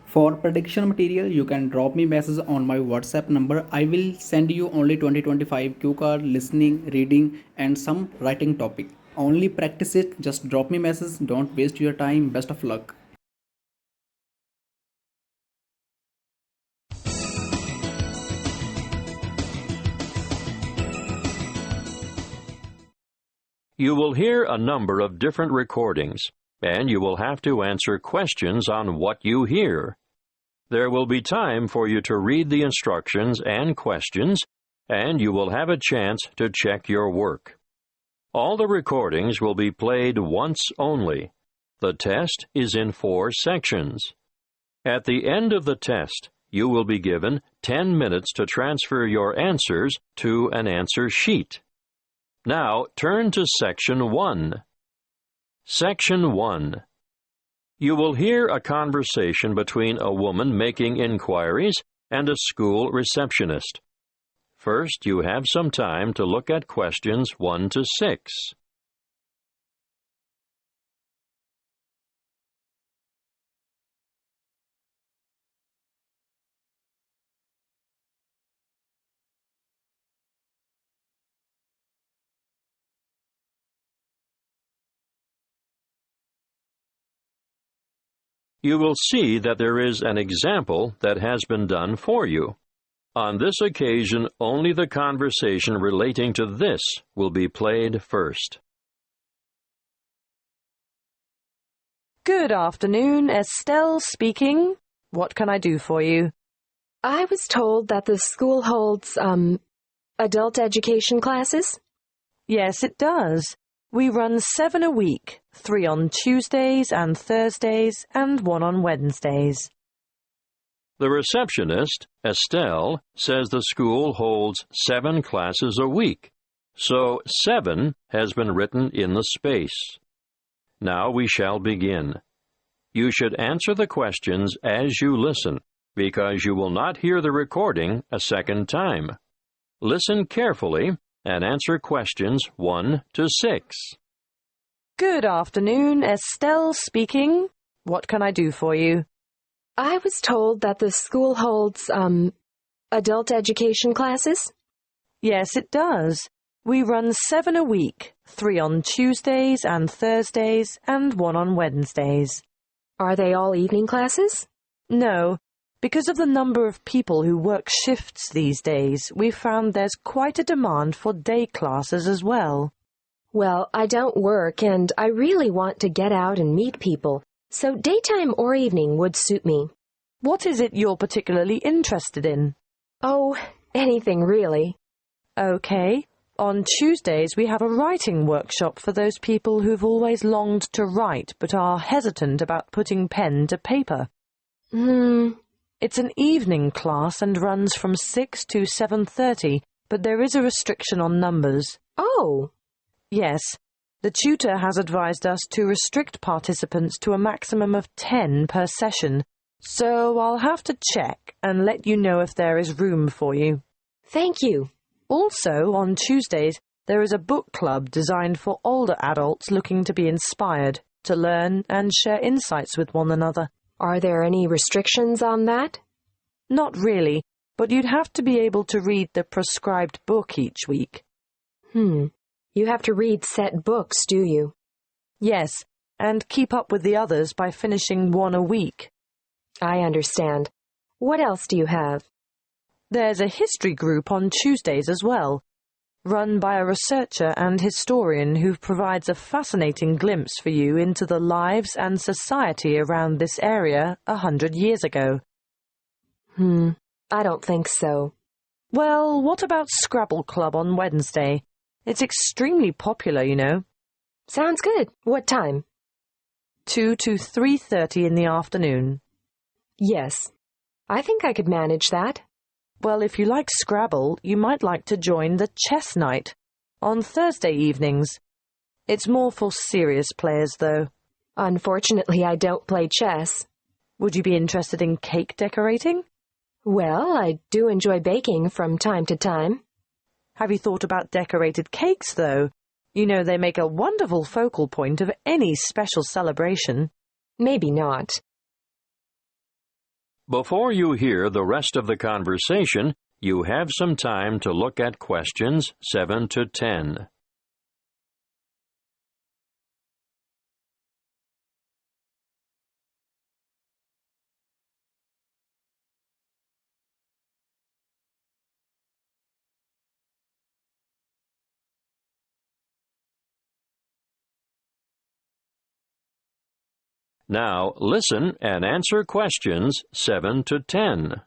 For prediction material, you can drop me message on my WhatsApp number. I will send you only 2025 cue card, listening, reading, and some writing topic. Only practice it. Just drop me message. Don't waste your time. Best of luck. You will hear a number of different recordings, and you will have to answer questions on what you hear. There will be time for you to read the instructions and questions, and you will have a chance to check your work. All the recordings will be played once only. The test is in 4 sections. At the end of the test, you will be given 10 minutes to transfer your answers to an answer sheet. Now turn to Section 1. Section 1. You will hear a conversation between a woman making inquiries and a school receptionist. First, you have some time to look at questions 1 to 6. You will see that there is an example that has been done for you. On this occasion, only the conversation relating to this will be played first. Good afternoon, Estelle speaking. What can I do for you? I was told that the school holds, adult education classes. Yes, it does. We run 7 a week, 3 on Tuesdays and Thursdays, and 1 on Wednesdays. The receptionist, Estelle, says the school holds 7 classes a week, so 7 has been written in the space. Now we shall begin. You should answer the questions as you listen, because you will not hear the recording a second time. Listen carefully and answer questions 1 to 6. Good afternoon, Estelle speaking. What can I do for you? I was told that the school holds, adult education classes. Yes, it does. We run 7 a week, 3 on Tuesdays and Thursdays, and 1 on Wednesdays. Are they all evening classes? No. Because of the number of people who work shifts these days, we've found there's quite a demand for day classes as well. Well, I don't work, and I really want to get out and meet people, so daytime or evening would suit me. What is it you're particularly interested in? Oh, anything really. Okay. On Tuesdays, we have a writing workshop for those people who've always longed to write but are hesitant about putting pen to paper. It's an evening class and runs from 6 to 7:30, but there is a restriction on numbers. Oh! Yes. The tutor has advised us to restrict participants to a maximum of 10 per session, so I'll have to check and let you know if there is room for you. Thank you. Also, on Tuesdays, there is a book club designed for older adults looking to be inspired, to learn and share insights with one another. Are there any restrictions on that? Not really, but you'd have to be able to read the prescribed book each week. You have to read set books, do you? Yes, and keep up with the others by finishing 1 a week. I understand. What else do you have? There's a history group on Tuesdays as well, run by a researcher and historian who provides a fascinating glimpse for you into the lives and society around this area 100 years ago. I don't think so. Well, what about Scrabble Club on Wednesday? It's extremely popular, you know. Sounds good. What time? 2 to 3:30 in the afternoon. Yes. I think I could manage that. Well, if you like Scrabble, you might like to join the chess night on Thursday evenings. It's more for serious players, though. Unfortunately, I don't play chess. Would you be interested in cake decorating? Well, I do enjoy baking from time to time. Have you thought about decorated cakes, though? You know, they make a wonderful focal point of any special celebration. Maybe not. Before you hear the rest of the conversation, you have some time to look at questions 7 to 10. Now listen and answer questions 7 to 10.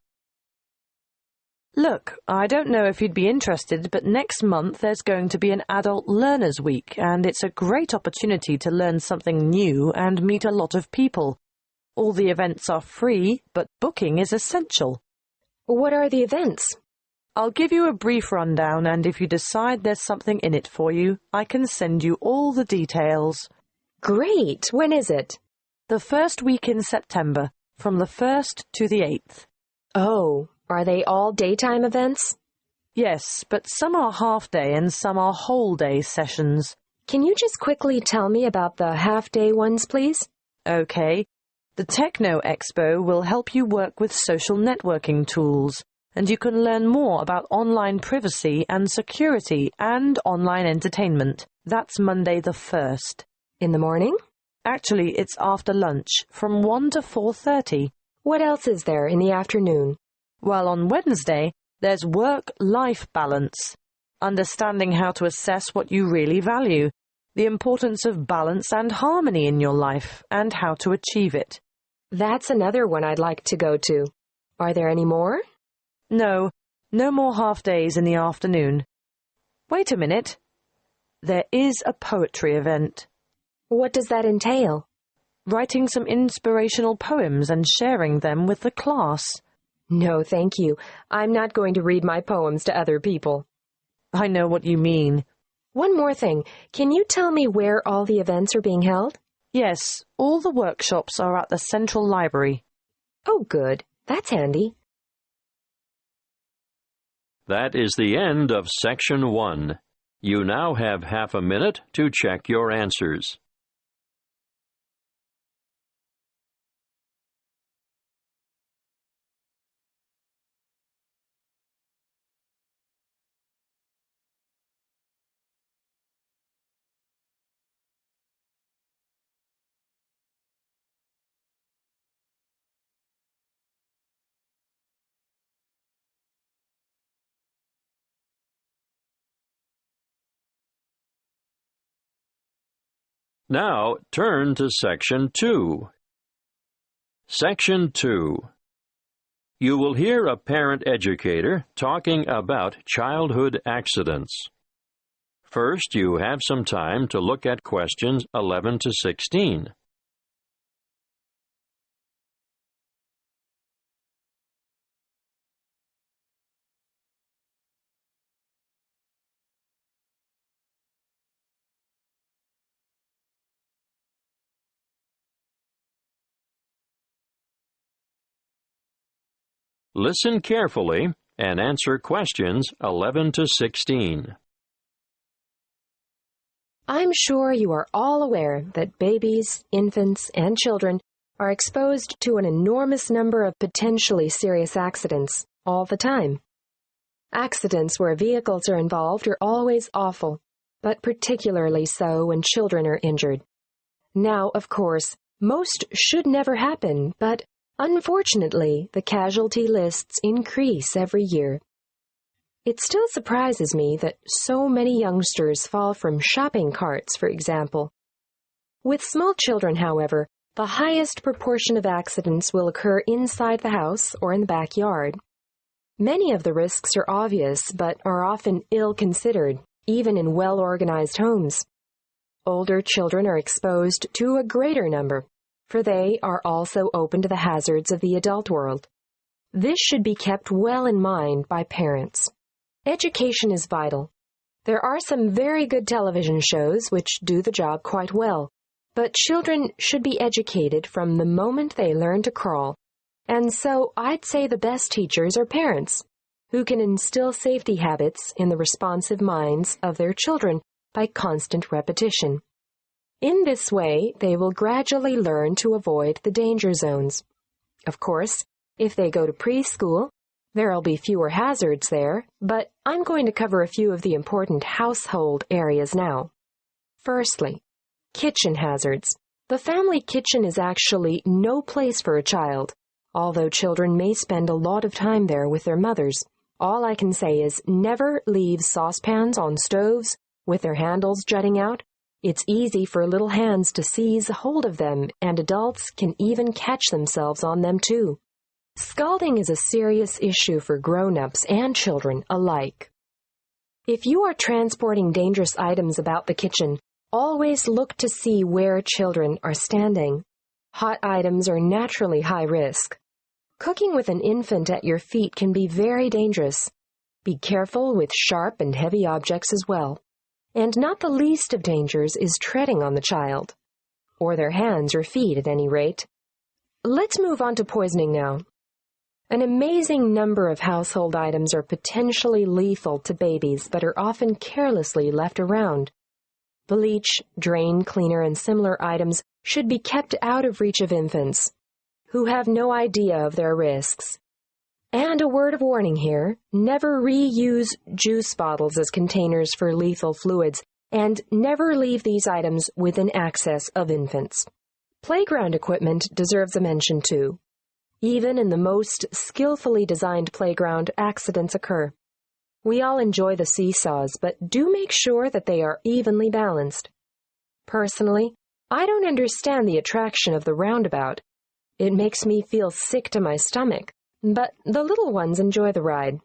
Look, I don't know if you'd be interested, but next month there's going to be an Adult Learners Week, and it's a great opportunity to learn something new and meet a lot of people. All the events are free, but booking is essential. What are the events? I'll give you a brief rundown, and if you decide there's something in it for you, I can send you all the details. Great! When is it? The first week in September, from the 1st to the 8th. Oh, are they all daytime events? Yes, but some are half-day and some are whole-day sessions. Can you just quickly tell me about the half-day ones, please? Okay. The Techno Expo will help you work with social networking tools, and you can learn more about online privacy and security and online entertainment. That's Monday the 1st. In the morning? Actually, it's after lunch, from 1 to 4:30. What else is there in the afternoon? While on Wednesday, there's work-life balance, understanding how to assess what you really value, the importance of balance and harmony in your life, and how to achieve it. That's another one I'd like to go to. Are there any more? No more half-days in the afternoon. Wait a minute. There is a poetry event. What does that entail? Writing some inspirational poems and sharing them with the class. No, thank you. I'm not going to read my poems to other people. I know what you mean. One more thing. Can you tell me where all the events are being held? Yes, all the workshops are at the Central Library. Oh, good. That's handy. That is the end of Section 1. You now have half a minute to check your answers. Now turn to Section 2. Section 2. You will hear a parent educator talking about childhood accidents. First, you have some time to look at questions 11 to 16. Listen carefully and answer questions 11 to 16. I'm sure you are all aware that babies, infants, and children are exposed to an enormous number of potentially serious accidents all the time. Accidents where vehicles are involved are always awful, but particularly so when children are injured. Now, of course, most should never happen, but unfortunately, the casualty lists increase every year. It still surprises me that so many youngsters fall from shopping carts, for example. With small children, however, the highest proportion of accidents will occur inside the house or in the backyard. Many of the risks are obvious, but are often ill-considered, even in well-organized homes. Older children are exposed to a greater number, for they are also open to the hazards of the adult world. This should be kept well in mind by parents. Education is vital. There are some very good television shows which do the job quite well, but children should be educated from the moment they learn to crawl. And so I'd say the best teachers are parents, who can instill safety habits in the responsive minds of their children by constant repetition. In this way, they will gradually learn to avoid the danger zones. Of course, If they go to preschool, there'll be fewer hazards there, but I'm going to cover a few of the important household areas now. Firstly, kitchen hazards. The family kitchen is actually no place for a child, although children may spend a lot of time there with their mothers. All I can say is never leave saucepans on stoves with their handles jutting out. It's easy for little hands to seize hold of them, and adults can even catch themselves on them too. Scalding is a serious issue for grown-ups and children alike. If you are transporting dangerous items about the kitchen, always look to see where children are standing. Hot items are naturally high risk. Cooking with an infant at your feet can be very dangerous. Be careful with sharp and heavy objects as well. And not the least of dangers is treading on the child, or their hands or feet at any rate. Let's move on to poisoning now. An amazing number of household items are potentially lethal to babies but are often carelessly left around. Bleach, drain cleaner, and similar items should be kept out of reach of infants, who have no idea of their risks. And a word of warning here, never reuse juice bottles as containers for lethal fluids, and never leave these items within access of infants. Playground equipment deserves a mention too. Even in the most skillfully designed playground, accidents occur. We all enjoy the seesaws, but do make sure that they are evenly balanced. Personally, I don't understand the attraction of the roundabout. It makes me feel sick to my stomach. But the little ones enjoy the ride.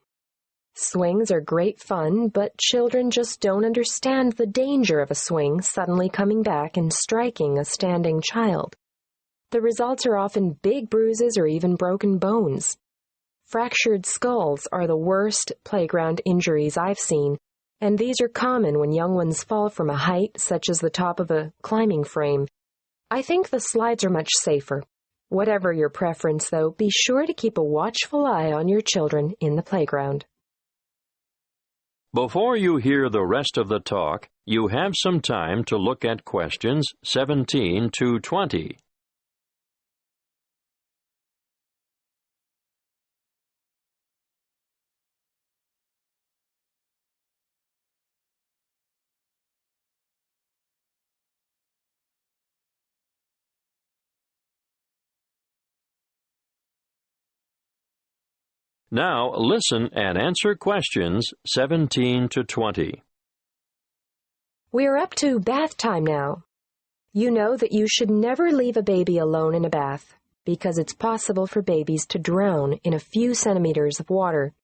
Swings are great fun, but children just don't understand the danger of a swing suddenly coming back and striking a standing child. The results are often big bruises or even broken bones. Fractured skulls are the worst playground injuries I've seen, and these are common when young ones fall from a height such as the top of a climbing frame. I think the slides are much safer. Whatever your preference, though, be sure to keep a watchful eye on your children in the playground. Before you hear the rest of the talk, you have some time to look at questions 17 to 20. Now listen and answer questions 17 to 20. We're up to bath time now. You know that you should never leave a baby alone in a bath, because it's possible for babies to drown in a few centimeters of water.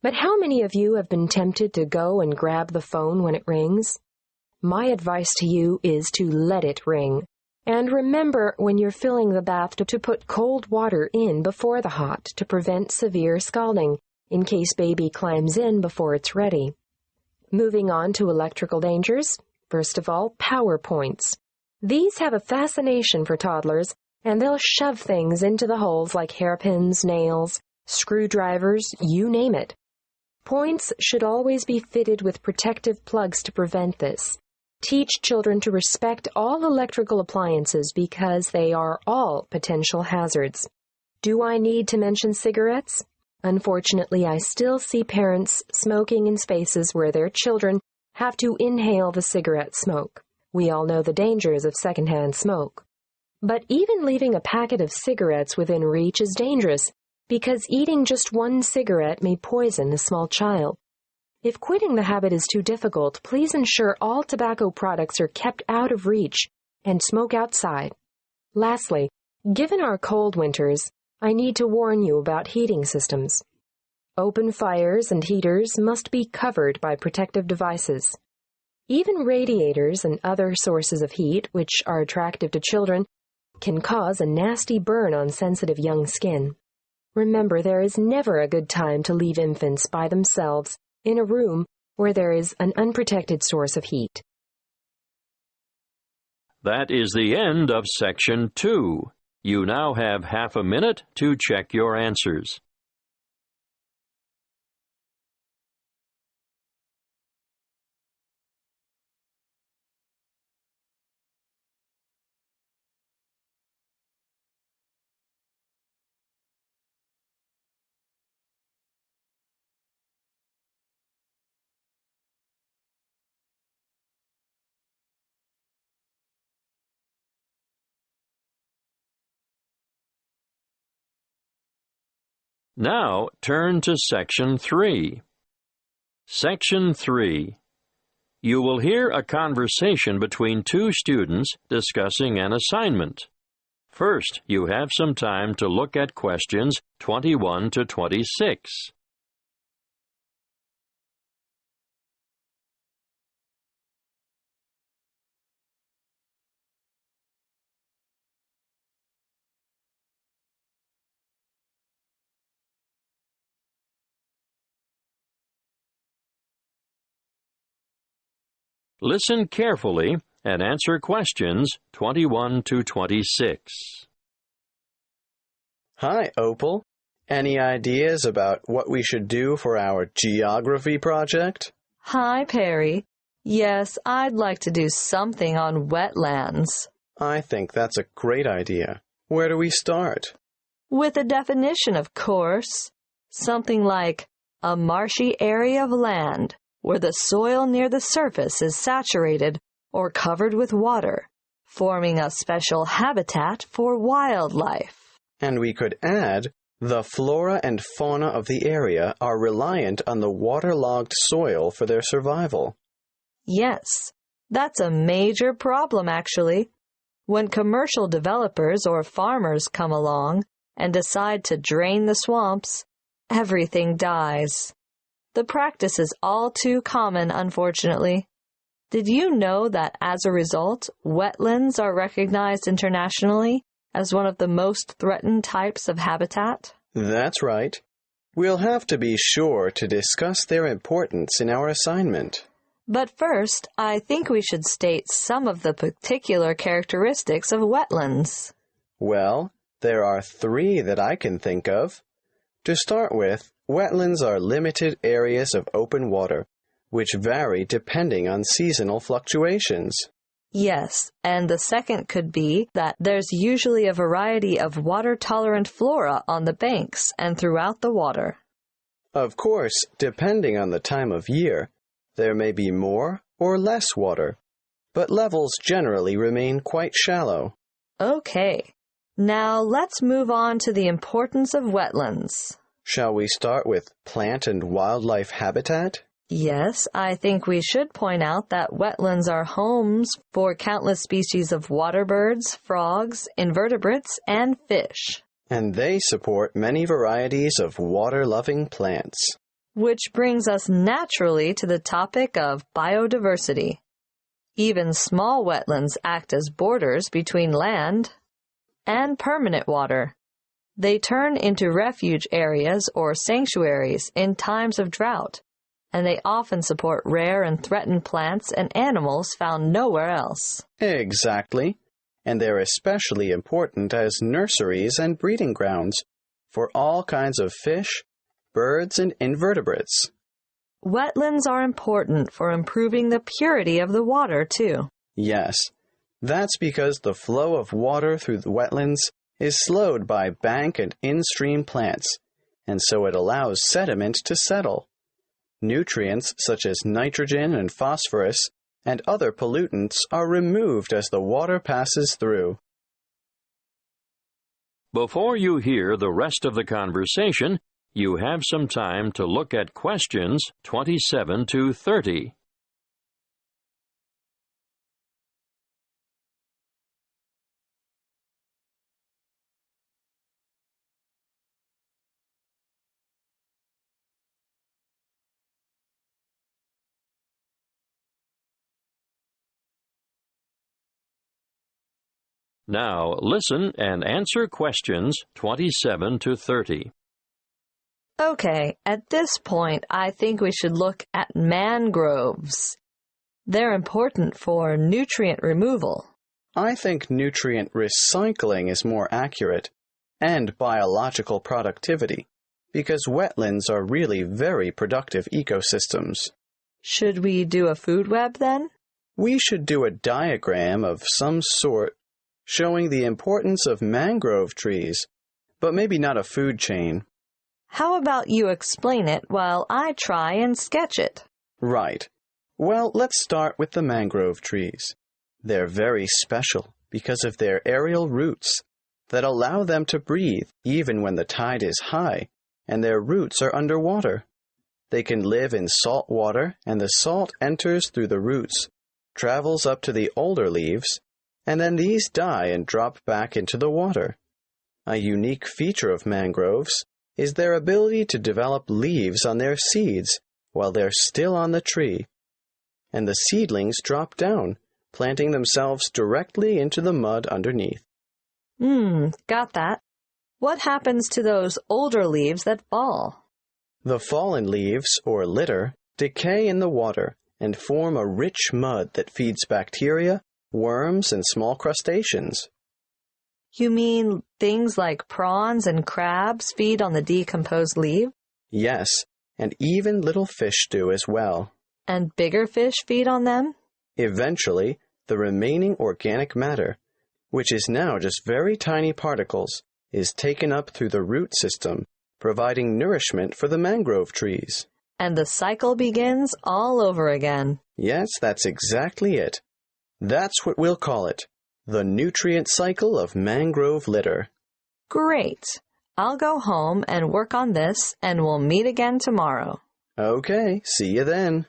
But how many of you have been tempted to go and grab the phone when it rings? My advice to you is to let it ring. And remember when you're filling the bath to put cold water in before the hot to prevent severe scalding, in case baby climbs in before it's ready. Moving on to electrical dangers, first of all, power points. These have a fascination for toddlers, and they'll shove things into the holes like hairpins, nails, screwdrivers, you name it. Points should always be fitted with protective plugs to prevent this. Teach children to respect all electrical appliances because they are all potential hazards. Do I need to mention cigarettes? Unfortunately, I still see parents smoking in spaces where their children have to inhale the cigarette smoke. We all know the dangers of secondhand smoke. But even leaving a packet of cigarettes within reach is dangerous because eating just one cigarette may poison a small child. If quitting the habit is too difficult, please ensure all tobacco products are kept out of reach and smoke outside. Lastly, given our cold winters, I need to warn you about heating systems. Open fires and heaters must be covered by protective devices. Even radiators and other sources of heat, which are attractive to children, can cause a nasty burn on sensitive young skin. Remember, there is never a good time to leave infants by themselves in a room where there is an unprotected source of heat. That is the end of Section 2. You now have half a minute to check your answers. Now turn to Section 3. Section 3. You will hear a conversation between two students discussing an assignment. First, you have some time to look at questions 21 to 26. Listen carefully and answer questions 21 to 26. Hi, Opal. Any ideas about what we should do for our geography project? Hi, Perry. Yes, I'd like to do something on wetlands. I think that's a great idea. Where do we start? With a definition, of course. Something like a marshy area of land where the soil near the surface is saturated or covered with water, forming a special habitat for wildlife. And we could add, the flora and fauna of the area are reliant on the waterlogged soil for their survival. Yes, that's a major problem, actually. When commercial developers or farmers come along and decide to drain the swamps, everything dies. The practice is all too common, unfortunately. Did you know that as a result, wetlands are recognized internationally as one of the most threatened types of habitat? That's right. We'll have to be sure to discuss their importance in our assignment. But first, I think we should state some of the particular characteristics of wetlands. Well, there are 3 that I can think of. To start with, wetlands are limited areas of open water, which vary depending on seasonal fluctuations. Yes, and the second could be that there's usually a variety of water-tolerant flora on the banks and throughout the water. Of course, depending on the time of year, there may be more or less water, but levels generally remain quite shallow. Okay, now let's move on to the importance of wetlands. Shall we start with plant and wildlife habitat? Yes, I think we should point out that wetlands are homes for countless species of water birds, frogs, invertebrates, and fish. And they support many varieties of water-loving plants. Which brings us naturally to the topic of biodiversity. Even small wetlands act as borders between land and permanent water. They turn into refuge areas or sanctuaries in times of drought, and they often support rare and threatened plants and animals found nowhere else. Exactly. And they're especially important as nurseries and breeding grounds for all kinds of fish, birds, and invertebrates. Wetlands are important for improving the purity of the water, too. Yes, that's because the flow of water through the wetlands is slowed by bank and in-stream plants, and so it allows sediment to settle. Nutrients such as nitrogen and phosphorus and other pollutants are removed as the water passes through. Before you hear the rest of the conversation, you have some time to look at questions 27 to 30. Now listen and answer questions 27 to 30. Okay, at this point, I think we should look at mangroves. They're important for nutrient removal. I think nutrient recycling is more accurate, and biological productivity, because wetlands are really very productive ecosystems. Should we do a food web then? We should do a diagram of some sort showing the importance of mangrove trees, but maybe not a food chain. How about you explain it while I try and sketch it? Right. Well, let's start with the mangrove trees. They're very special because of their aerial roots that allow them to breathe even when the tide is high and their roots are underwater. They can live in salt water, and the salt enters through the roots, travels up to the older leaves, and then these die and drop back into the water. A unique feature of mangroves is their ability to develop leaves on their seeds while they're still on the tree, and the seedlings drop down, planting themselves directly into the mud underneath. Got that. What happens to those older leaves that fall? The fallen leaves, or litter, decay in the water and form a rich mud that feeds bacteria, worms, and small crustaceans. You mean things like prawns and crabs feed on the decomposed leaf? Yes, and even little fish do as well. And bigger fish feed on them? Eventually, the remaining organic matter, which is now just very tiny particles, is taken up through the root system, providing nourishment for the mangrove trees. And the cycle begins all over again. Yes, that's exactly it. That's what we'll call it, the nutrient cycle of mangrove litter. Great. I'll go home and work on this, and we'll meet again tomorrow. Okay, see you then.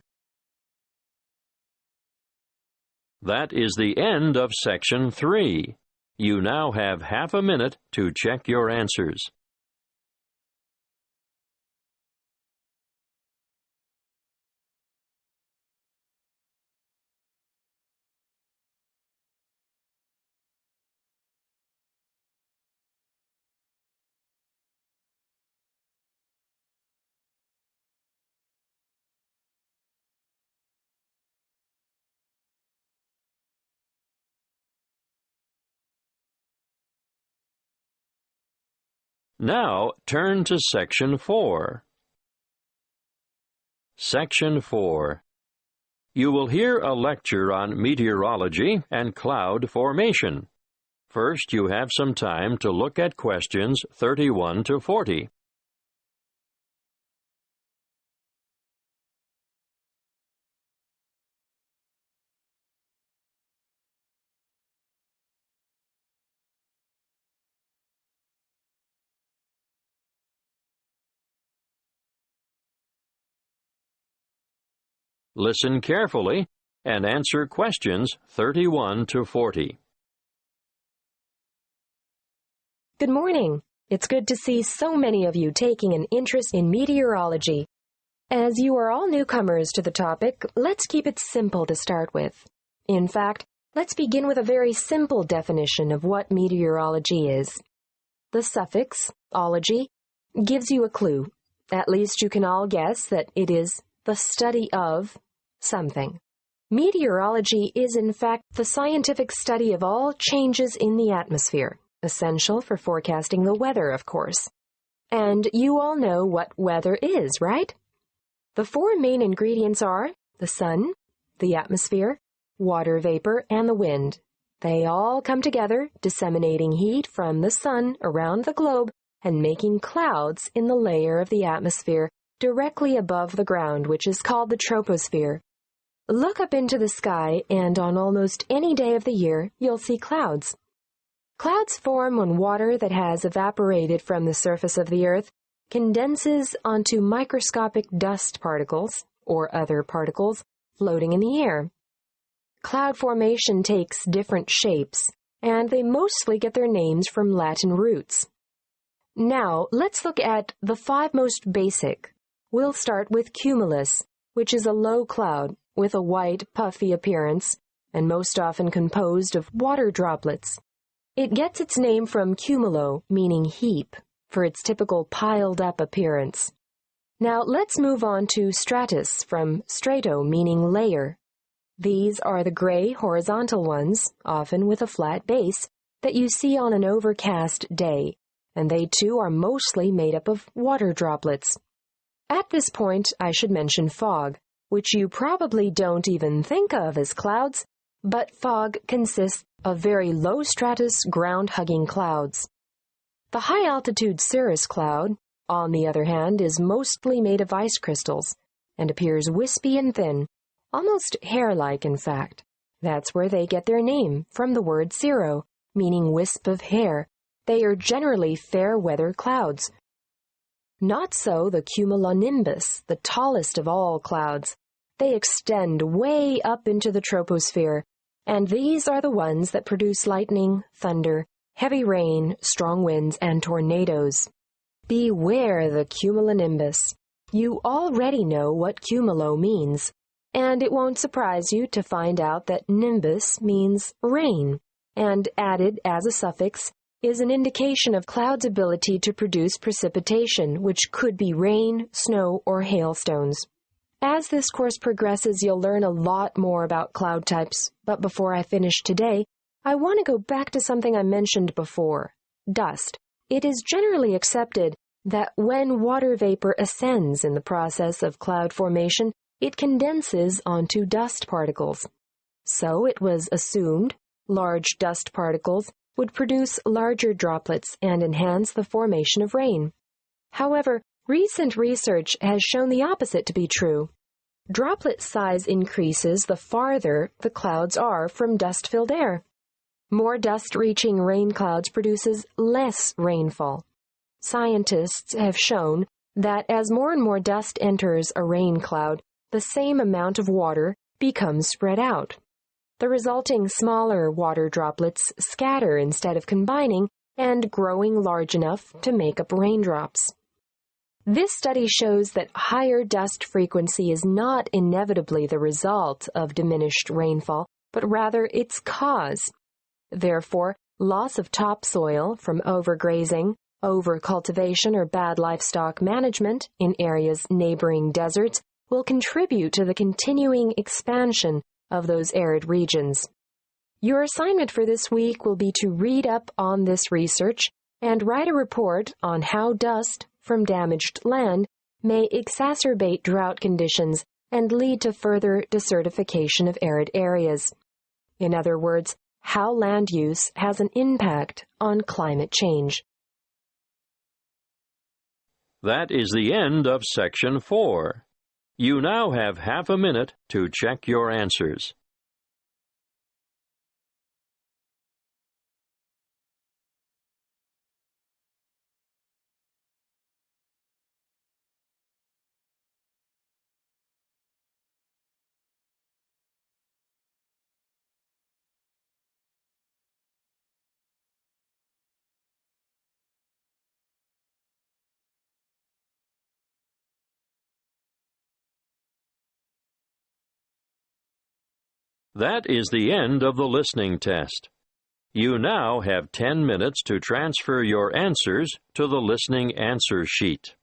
That is the end of Section 3. You now have half a minute to check your answers. Now turn to Section 4. Section 4. You will hear a lecture on meteorology and cloud formation. First, you have some time to look at questions 31 to 40. Listen carefully and answer questions 31 to 40. Good morning. It's good to see so many of you taking an interest in meteorology. As you are all newcomers to the topic, let's keep it simple to start with. In fact, let's begin with a very simple definition of what meteorology is. The suffix, ology, gives you a clue. At least you can all guess that it is the study of something. Meteorology is, in fact, the scientific study of all changes in the atmosphere, essential for forecasting the weather, of course. And you all know what weather is, right? The four main ingredients are the sun, the atmosphere, water vapor, and the wind. They all come together, disseminating heat from the sun around the globe and making clouds in the layer of the atmosphere directly above the ground, which is called the troposphere. Look up into the sky, and on almost any day of the year, you'll see clouds. Clouds form when water that has evaporated from the surface of the earth condenses onto microscopic dust particles, or other particles, floating in the air. Cloud formation takes different shapes, and they mostly get their names from Latin roots. Now, let's look at the five most basic. We'll start with cumulus, which is a low cloud with a white, puffy appearance, and most often composed of water droplets. It gets its name from cumulo, meaning heap, for its typical piled-up appearance. Now, let's move on to stratus, from strato, meaning layer. These are the gray, horizontal ones, often with a flat base, that you see on an overcast day, and they too are mostly made up of water droplets. At this point, I should mention fog, which you probably don't even think of as clouds, but fog consists of very low-stratus, ground-hugging clouds. The high-altitude cirrus cloud, on the other hand, is mostly made of ice crystals and appears wispy and thin, almost hair-like, in fact. That's where they get their name, from the word cirro, meaning wisp of hair. They are generally fair-weather clouds. Not so the cumulonimbus, the tallest of all clouds. They extend way up into the troposphere, and these are the ones that produce lightning, thunder, heavy rain, strong winds, and tornadoes. Beware the cumulonimbus. You already know what cumulo means, and it won't surprise you to find out that nimbus means rain, and added as a suffix is an indication of cloud's ability to produce precipitation, which could be rain, snow, or hailstones. As this course progresses, you'll learn a lot more about cloud types, but before I finish today, I want to go back to something I mentioned before, dust. It is generally accepted that when water vapor ascends in the process of cloud formation, it condenses onto dust particles. So it was assumed large dust particles would produce larger droplets and enhance the formation of rain. However, recent research has shown the opposite to be true. Droplet size increases the farther the clouds are from dust-filled air. More dust reaching rain clouds produces less rainfall. Scientists have shown that as more and more dust enters a rain cloud, the same amount of water becomes spread out. The resulting smaller water droplets scatter instead of combining and growing large enough to make up raindrops. This study shows that higher dust frequency is not inevitably the result of diminished rainfall, but rather its cause. Therefore, loss of topsoil from overgrazing, overcultivation, or bad livestock management in areas neighboring deserts will contribute to the continuing expansion of those arid regions. Your assignment for this week will be to read up on this research and write a report on how dust from damaged land may exacerbate drought conditions and lead to further desertification of arid areas. In other words, how land use has an impact on climate change. That is the end of Section 4. You now have half a minute to check your answers. That is the end of the listening test. You now have 10 minutes to transfer your answers to the listening answer sheet.